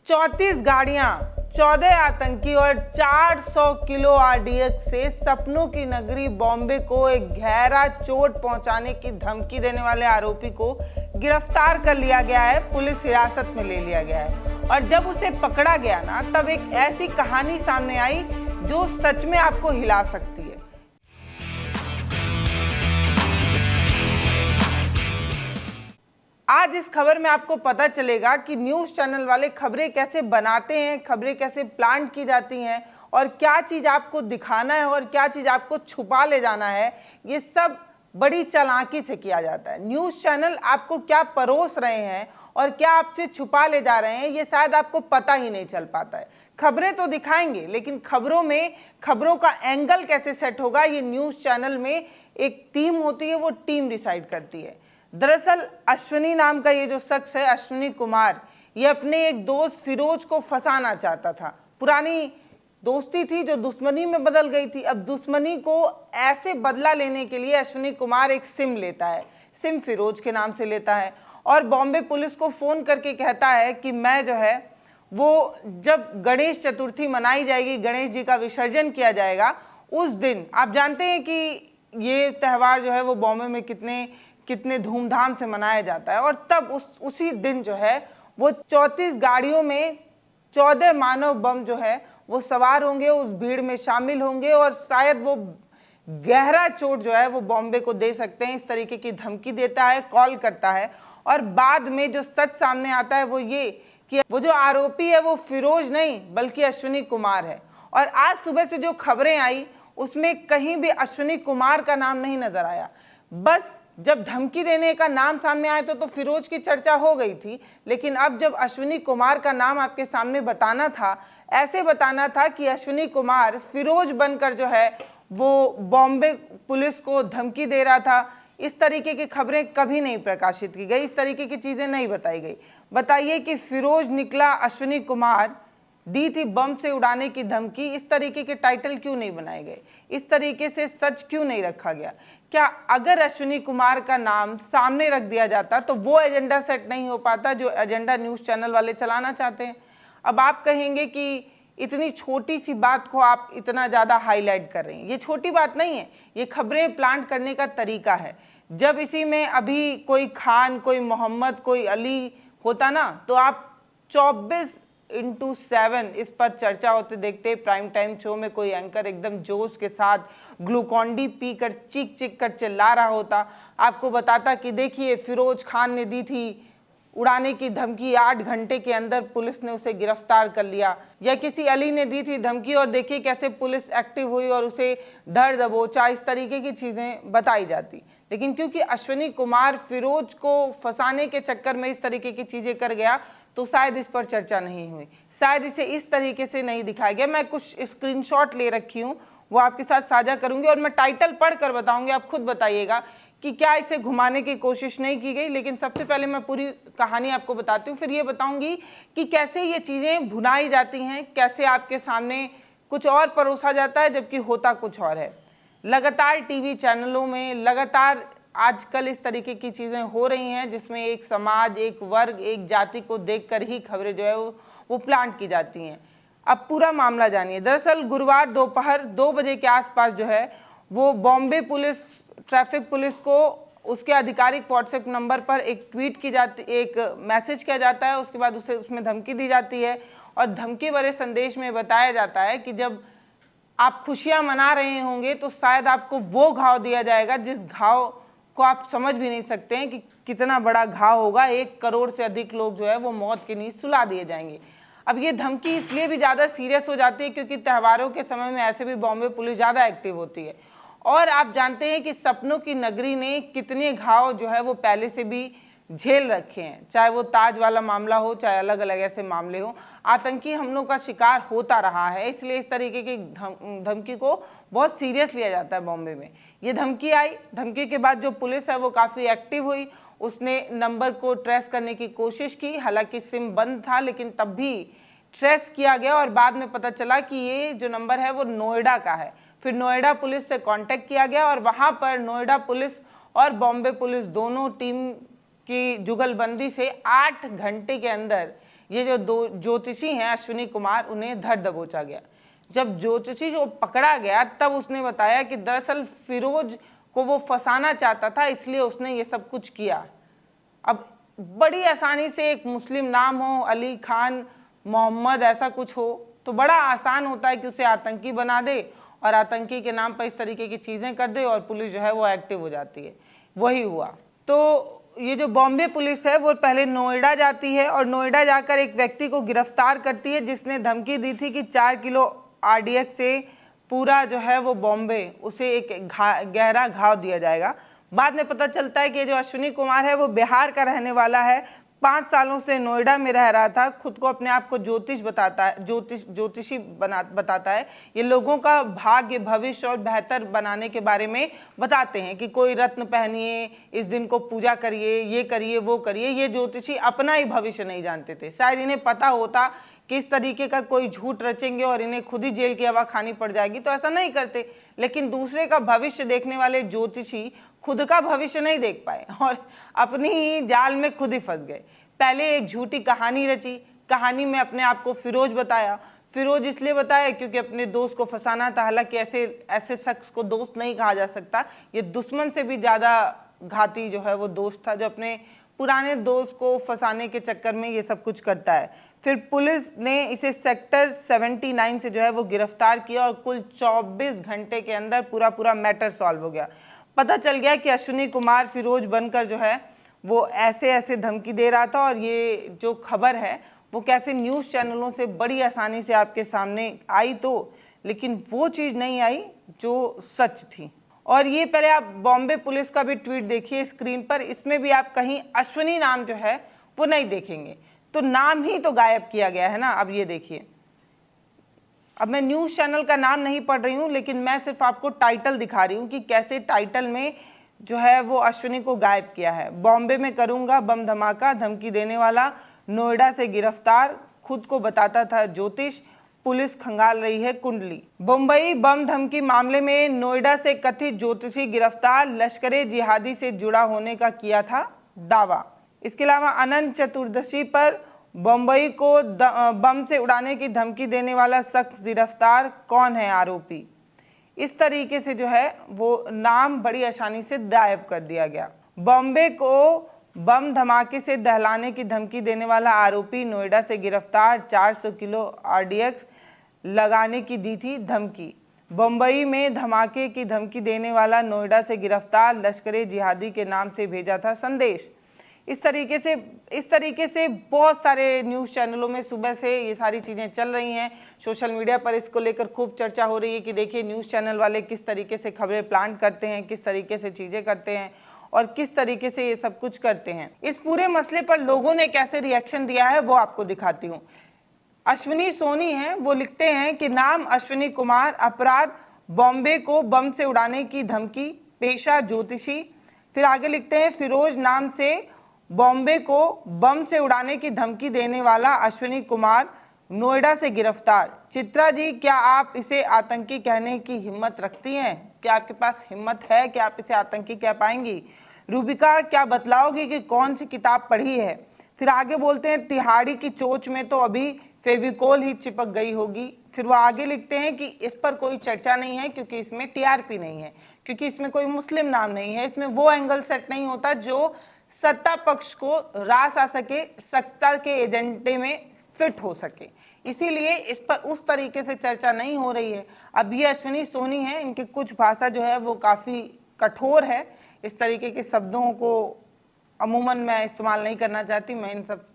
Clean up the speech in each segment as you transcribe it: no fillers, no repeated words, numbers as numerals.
34 गाड़ियां, 14 आतंकी और 400 किलो आरडीएक्स से सपनों की नगरी बॉम्बे को एक गहरा चोट पहुंचाने की धमकी देने वाले आरोपी को गिरफ्तार कर लिया गया है। पुलिस हिरासत में ले लिया गया है और जब उसे पकड़ा गया ना, तब एक ऐसी कहानी सामने आई जो सच में आपको हिला सकती है। आज इस खबर में आपको पता चलेगा कि न्यूज़ चैनल वाले खबरें कैसे बनाते हैं, खबरें कैसे प्लान की जाती हैं और क्या चीज़ आपको दिखाना है और क्या चीज़ आपको छुपा ले जाना है। ये सब बड़ी चालाकी से किया जाता है। न्यूज़ चैनल आपको क्या परोस रहे हैं और क्या आपसे छुपा ले जा रहे हैं, ये शायद आपको पता ही नहीं चल पाता है। खबरें तो दिखाएंगे, लेकिन खबरों में खबरों का एंगल कैसे सेट होगा, ये न्यूज़ चैनल में एक टीम होती है, वो टीम डिसाइड करती है। दरअसल अश्विनी नाम का ये जो शख्स है, अश्विनी कुमार, ये अपने एक दोस्त फिरोज को फंसाना चाहता था। पुरानी दोस्ती थी जो दुश्मनी में बदल गई थी। अब दुश्मनी को ऐसे बदला लेने के लिए अश्विनी कुमार एक सिम लेता है, सिम फिरोज के नाम से लेता है और बॉम्बे पुलिस को फ़ोन करके कहता है कि मैं जो है वो जब गणेश चतुर्थी मनाई जाएगी, गणेश जी का विसर्जन किया जाएगा, उस दिन आप जानते हैं कि ये त्यौहार जो है वो बॉम्बे में कितने धूमधाम से मनाया जाता है। और तब उसी दिन जो है वो 34 गाड़ियों में 14 मानव बम जो है वो सवार होंगे, उस भीड़ में शामिल होंगे और शायद वो गहरा चोट जो है वो बॉम्बे को दे सकते हैं। इस तरीके की धमकी देता है, कॉल करता है और बाद में जो सच सामने आता है वो ये कि वो जो आरोपी है वो फिरोज नहीं बल्कि अश्विनी कुमार है। और आज सुबह से जो खबरें आई उसमें कहीं भी अश्विनी कुमार का नाम नहीं नजर आया। बस जब धमकी देने का नाम सामने आया तो फिरोज की चर्चा हो गई थी, लेकिन अब जब अश्विनी कुमार का नाम आपके सामने बताना था, ऐसे बताना था कि अश्विनी कुमार फिरोज बनकर जो है वो बॉम्बे पुलिस को धमकी दे रहा था, इस तरीके की खबरें कभी नहीं प्रकाशित की गई, इस तरीके की चीज़ें नहीं बताई गई। बताइए कि फिरोज निकला अश्विनी कुमार, दी थी बम से उड़ाने की धमकी, इस तरीके के टाइटल क्यों नहीं बनाए गए, इस तरीके से सच क्यों नहीं रखा गया? क्या अगर अश्विनी कुमार का नाम सामने रख दिया जाता तो वो एजेंडा सेट नहीं हो पाता जो एजेंडा न्यूज़ चैनल वाले चलाना चाहते हैं? अब आप कहेंगे कि इतनी छोटी सी बात को आप इतना ज़्यादा हाईलाइट कर रहे हैं। ये छोटी बात नहीं है, ये खबरें प्लांट करने का तरीका है। जब इसी में अभी कोई खान, कोई मोहम्मद, कोई अली होता ना, तो आप 24/7 इस पर चर्चा होते देखते। प्राइम टाइम शो में कोई एंकर एकदम जोश के साथ ग्लूकॉन डी पी कर चीख चीख कर चिल्ला रहा होता, आपको बताता कि देखिए फिरोज खान ने दी थी उड़ाने की धमकी, 8 घंटे के अंदर पुलिस ने उसे गिरफ्तार कर लिया, या किसी अली ने दी थी धमकी और देखिए कैसे पुलिस एक्टिव हुई और उसे धर दबोचा, इस तरीके की चीज़ें बताई जाती। लेकिन क्योंकि अश्विनी कुमार फिरोज को फंसाने के चक्कर में इस तरीके की चीज़ें कर गया तो शायद इस पर चर्चा नहीं हुई, शायद इसे इस तरीके से नहीं दिखाया गया। मैं कुछ स्क्रीनशॉट ले रखी हूँ, वो आपके साथ साझा करूंगी और मैं टाइटल पढ़कर बताऊंगी, आप खुद बताइएगा कि क्या इसे घुमाने की कोशिश नहीं की गई। लेकिन सबसे पहले मैं पूरी कहानी आपको बताती हूँ, फिर ये बताऊंगी कि कैसे ये चीज़ें भुनाई जाती हैं, कैसे आपके सामने कुछ और परोसा जाता है जबकि होता कुछ और है। लगातार टीवी चैनलों में लगातार आजकल इस तरीके की चीज़ें हो रही हैं जिसमें एक समाज, एक वर्ग, एक जाति को देखकर ही खबरें जो है वो प्लांट की जाती हैं। अब पूरा मामला जानिए। दरअसल गुरुवार दोपहर 2 बजे के आसपास जो है वो बॉम्बे पुलिस, ट्रैफिक पुलिस को उसके आधिकारिक व्हाट्सएप नंबर पर एक ट्वीट की जाती, एक मैसेज किया जाता है। उसके बाद उसे उसमें धमकी दी जाती है और धमकी भरे संदेश में बताया जाता है कि जब आप खुशियां मना रहे होंगे तो शायद आपको वो घाव दिया जाएगा जिस घाव को आप समझ भी नहीं सकते हैं कि कितना बड़ा घाव होगा। 1 करोड़ से अधिक लोग जो है वो मौत की नींद सुला दिए जाएंगे। अब ये धमकी इसलिए भी ज़्यादा सीरियस हो जाती है क्योंकि त्योहारों के समय में ऐसे भी बॉम्बे पुलिस ज़्यादा एक्टिव होती है और आप जानते हैं कि सपनों की नगरी ने कितने घाव जो है वो पहले से भी झेल रखे हैं, चाहे वो ताज वाला मामला हो, चाहे अलग अलग ऐसे मामले हो। आतंकी हमलों का शिकार होता रहा है, इसलिए इस तरीके की धमकी को बहुत सीरियस लिया जाता है बॉम्बे में। ये धमकी आई, धमकी के बाद जो पुलिस है वो काफ़ी एक्टिव हुई, उसने नंबर को ट्रेस करने की कोशिश की। हालांकि सिम बंद था लेकिन तब भी ट्रेस किया गया और बाद में पता चला कि ये जो नंबर है वो नोएडा का है। फिर नोएडा पुलिस से कांटेक्ट किया गया और वहाँ पर नोएडा पुलिस और बॉम्बे पुलिस दोनों टीम की जुगलबंदी से 8 घंटे के अंदर ये जो दो ज्योतिषी हैं अश्विनी कुमार, उन्हें धर दबोचा गया। जब ज्योतिषी जो पकड़ा गया तब उसने बताया कि दरअसल फिरोज को वो फंसाना चाहता था, इसलिए उसने ये सब कुछ किया। अब बड़ी आसानी से एक मुस्लिम नाम हो, अली खान, मोहम्मद, ऐसा कुछ हो तो बड़ा आसान होता है कि उसे आतंकी बना दे और आतंकी के नाम पर इस तरीके की चीज़ें कर दे और पुलिस जो है वो एक्टिव हो जाती है। वही हुआ। तो ये जो बॉम्बे पुलिस है वो पहले नोएडा जाती है और नोएडा जाकर एक व्यक्ति को गिरफ्तार करती है जिसने धमकी दी थी कि 4 किलो RDX से पूरा जो है वो बॉम्बे, उसे एक गहरा घाव दिया जाएगा। बाद में पता चलता है कि जो अश्विनी कुमार है वो बिहार का रहने वाला है, 5 सालों से नोएडा में रह रहा था, खुद को अपने आप को ज्योतिषी बताता है। ये लोगों का भाग्य, भविष्य और बेहतर बनाने के बारे में बताते हैं कि कोई रत्न पहनिए, इस दिन को पूजा करिए, ये करिए, वो करिए। ये ज्योतिषी अपना ही भविष्य नहीं जानते थे। शायद इन्हें पता होता कि इस तरीके का कोई झूठ रचेंगे और इन्हें खुद ही जेल की हवा खानी पड़ जाएगी तो ऐसा नहीं करते। लेकिन दूसरे का भविष्य देखने वाले ज्योतिषी खुद का भविष्य नहीं देख पाए और अपनी ही जाल में खुद ही फंस गए। पहले एक झूठी कहानी रची, कहानी में अपने आप को फिरोज बताया। फिरोज इसलिए बताया क्योंकि अपने दोस्त को फंसाना था। हालांकि ऐसे शख्स को दोस्त नहीं कहा जा सकता, ये दुश्मन से भी ज़्यादा घाती जो है वो दोस्त था, जो अपने पुराने दोस्त को फंसाने के चक्कर में ये सब कुछ करता है। फिर पुलिस ने इसे सेक्टर 79 से जो है वो गिरफ्तार किया और कुल 24 घंटे के अंदर पूरा मैटर सॉल्व हो गया। पता चल गया कि अश्विनी कुमार फिरोज बनकर जो है वो ऐसे धमकी दे रहा था और ये जो खबर है वो कैसे न्यूज़ चैनलों से बड़ी आसानी से आपके सामने आई, तो लेकिन वो चीज़ नहीं आई जो सच थी। और ये पहले आप बॉम्बे पुलिस का भी ट्वीट देखिए स्क्रीन पर, इसमें भी आप कहीं अश्विनी नाम जो है वो नहीं देखेंगे, तो नाम ही तो गायब किया गया है ना। अब ये देखिए, अब मैं न्यूज़ चैनल का नाम नहीं पढ़ रही हूँ, लेकिन मैं सिर्फ आपको टाइटल दिखा रही हूँ कि कैसे टाइटल में जो है वो अश्विनी को गायब किया है। बॉम्बे में करूँगा बम धमाका, धमकी देने वाला नोएडा से गिरफ्तार, खुद को बताता था ज्योतिष, पुलिस खंगाल रही है कुंडली। मुंबई बम धमकी मामले में नोएडा से कथित ज्योतिषी गिरफ्तार, लश्करे जिहादी से जुड़ा होने का किया था दावा। इसके अलावा अनंत चतुर्दशी पर बम्बई को बम से उड़ाने की धमकी देने वाला शख्स गिरफ्तार, कौन है आरोपी। इस तरीके से जो है वो नाम बड़ी आसानी से गायब कर दिया गया। बॉम्बे को बम धमाके से दहलाने की धमकी देने वाला आरोपी नोएडा से गिरफ्तार, 400 किलो RDX लगाने की दी थी धमकी। बम्बई में धमाके की धमकी देने वाला नोएडा से गिरफ्तार, लश्करे जिहादी के नाम से भेजा था संदेश। इस तरीके से बहुत सारे न्यूज़ चैनलों में सुबह से ये सारी चीज़ें चल रही हैं। सोशल मीडिया पर इसको लेकर खूब चर्चा हो रही है कि देखिए न्यूज़ चैनल वाले किस तरीके से खबरें प्लान करते हैं, किस तरीके से चीज़ें करते हैं और किस तरीके से ये सब कुछ करते हैं। इस पूरे मसले पर लोगों ने कैसे रिएक्शन दिया है वो आपको दिखाती हूँ। अश्विनी सोनी हैं, वो लिखते हैं कि नाम अश्विनी कुमार, अपराध बॉम्बे को बम से उड़ाने की धमकी, पेशा ज्योतिषी। फिर आगे लिखते हैं फिरोज नाम से बॉम्बे को बम से उड़ाने की धमकी देने वाला अश्विनी कुमार नोएडा से गिरफ्तार। चित्रा जी, क्या आप इसे आतंकी कहने की हिम्मत रखती हैं? क्या आपके पास हिम्मत है कि आप इसे आतंकी कह पाएंगी? रूबिका, क्या बतलाओगी कि कौन सी किताब पढ़ी है? फिर आगे बोलते हैं तिहाड़ी की चोच में तो अभी फेविकोल ही चिपक गई होगी। फिर वो आगे लिखते हैं कि इस पर कोई चर्चा नहीं है क्योंकि इसमें TRP नहीं है, क्योंकि इसमें कोई मुस्लिम नाम नहीं है, इसमें वो एंगल सेट नहीं होता जो सत्ता पक्ष को रास आ सके, सत्ता के एजेंडे में फिट हो सके, इसीलिए इस पर उस तरीके से चर्चा नहीं हो रही है। अब ये अश्विनी सोनी है, इनकी कुछ भाषा जो है वो काफ़ी कठोर है, इस तरीके के शब्दों को अमूमन मैं इस्तेमाल नहीं करना चाहती। मैं इन सब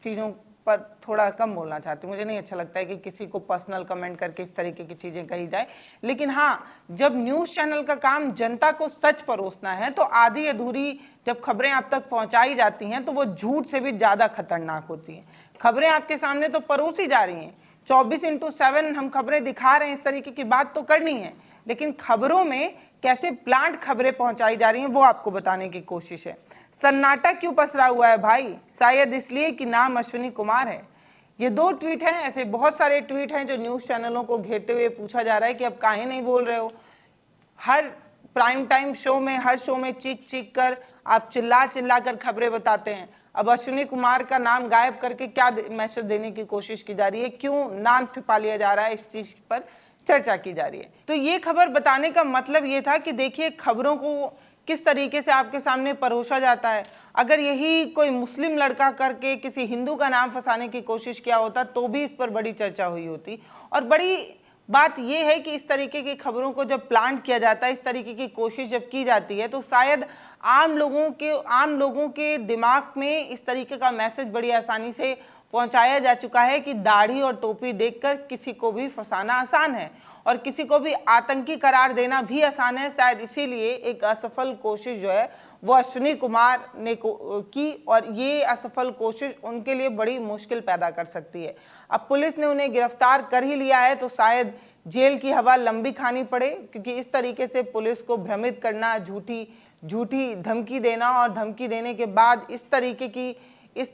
चीज़ों पर थोड़ा कम बोलना चाहती हूँ। मुझे नहीं अच्छा लगता है कि किसी को पर्सनल कमेंट करके इस तरीके की चीज़ें कही जाए। लेकिन हाँ, जब न्यूज़ चैनल का काम जनता को सच परोसना है तो आधी अधूरी जब खबरें आप तक पहुँचाई जाती हैं तो वो झूठ से भी ज़्यादा खतरनाक होती हैं। खबरें आपके सामने तो परोसी जा रही हैं, 24/7 हम खबरें दिखा रहे हैं, इस तरीके की बात तो करनी है, लेकिन खबरों में कैसे प्लांट खबरें पहुँचाई जा रही हैं वो आपको बताने की कोशिश है। सन्नाटा क्यों पसरा हुआ है भाई? शायद इसलिए कि नाम अश्विनी कुमार है। ये 2 ट्वीट हैं, ऐसे बहुत सारे ट्वीट हैं जो न्यूज़ चैनलों को घेरते हुए पूछा जा रहा है कि अब काहे नहीं बोल रहे हो। हर प्राइम टाइम शो में, हर शो में चीख कर आप चिल्ला कर खबरें बताते हैं। अब अश्विनी कुमार का नाम गायब करके क्या मैसेज देने की कोशिश की जा रही है, क्यों नाम छिपा लिया जा रहा है, इस चीज पर चर्चा की जा रही है। तो ये खबर बताने का मतलब ये था कि देखिए खबरों को किस तरीके से आपके सामने परोसा जाता है। अगर यही कोई मुस्लिम लड़का करके किसी हिंदू का नाम फंसाने की कोशिश किया होता तो भी इस पर बड़ी चर्चा हुई होती। और बड़ी बात यह है कि इस तरीके की खबरों को जब प्लांट किया जाता है, इस तरीके की कोशिश जब की जाती है, तो शायद आम लोगों के दिमाग में इस तरीके का मैसेज बड़ी आसानी से पहुंचाया जा चुका है कि दाढ़ी और टोपी देखकर किसी को भी फंसाना आसान है और किसी को भी आतंकी करार देना भी आसान है। शायद इसीलिए एक असफल कोशिश जो है वो अश्विनी कुमार ने की, और ये असफल कोशिश उनके लिए बड़ी मुश्किल पैदा कर सकती है। अब पुलिस ने उन्हें गिरफ्तार कर ही लिया है तो शायद जेल की हवा लंबी खानी पड़े, क्योंकि इस तरीके से पुलिस को भ्रमित करना, झूठी धमकी देना और धमकी देने के बाद इस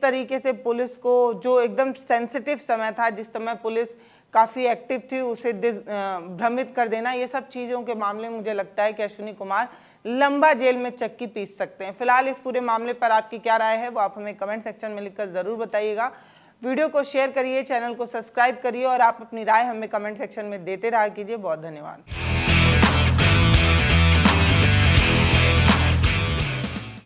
तरीके से पुलिस को, जो एकदम सेंसिटिव समय था, जिस समय पुलिस काफ़ी एक्टिव थी, उसे भ्रमित कर देना, ये सब चीज़ों के मामले में मुझे लगता है कि अश्विनी कुमार लंबा जेल में चक्की पीस सकते हैं। फिलहाल इस पूरे मामले पर आपकी क्या राय है वो आप हमें कमेंट सेक्शन में लिखकर ज़रूर बताइएगा। वीडियो को शेयर करिए, चैनल को सब्सक्राइब करिए और आप अपनी राय हमें कमेंट सेक्शन में देते रहा कीजिए। बहुत धन्यवाद।